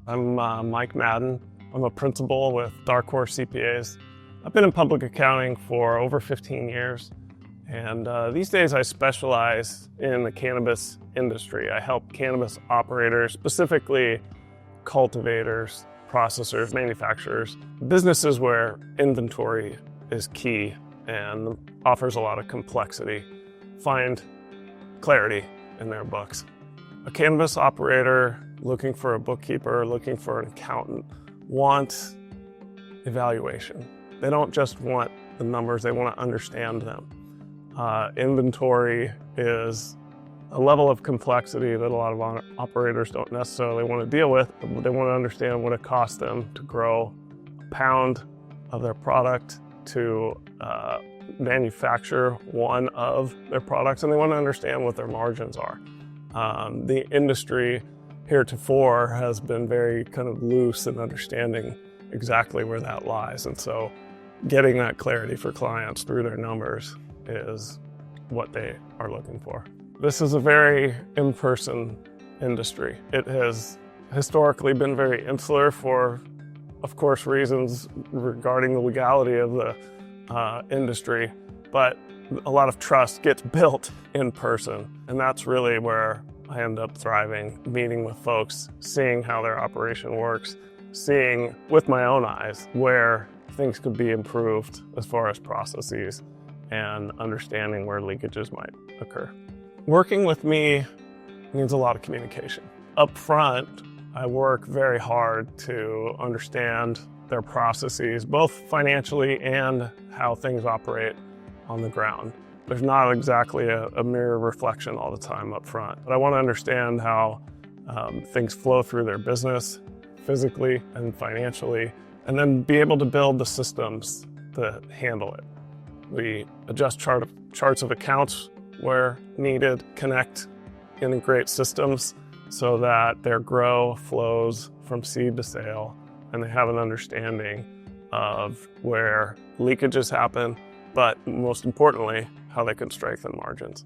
I'm Mike Madden. I'm a principal with Dark Horse CPAs. I've been in public accounting for over 15 years, and these days I specialize in the cannabis industry. I help cannabis operators, specifically cultivators, processors, manufacturers, businesses where inventory is key and offers a lot of complexity, find clarity in their books. A cannabis operator looking for a bookkeeper, looking for an accountant, wants evaluation. They don't just want the numbers, they want to understand them. Inventory is a level of complexity that a lot of operators don't necessarily want to deal with. They want to understand what it costs them to grow a pound of their product, to manufacture one of their products, and they want to understand what their margins are. The industry heretofore has been very kind of loose in understanding exactly where that lies. And so getting that clarity for clients through their numbers is what they are looking for. This is a very in-person industry. It has historically been very insular for, of course, reasons regarding the legality of the industry, but a lot of trust gets built in person, and that's really where I end up thriving, meeting with folks, seeing how their operation works, seeing with my own eyes where things could be improved as far as processes, and understanding where leakages might occur. Working with me means a lot of communication. Up front, I work very hard to understand their processes, both financially and how things operate on the ground. There's not exactly a mirror reflection all the time up front, but I want to understand how things flow through their business, physically and financially, and then be able to build the systems that handle it. We adjust charts of accounts where needed, connect, integrate systems so that their grow flows from seed to sale, and they have an understanding of where leakages happen, but most importantly, how they can strengthen margins.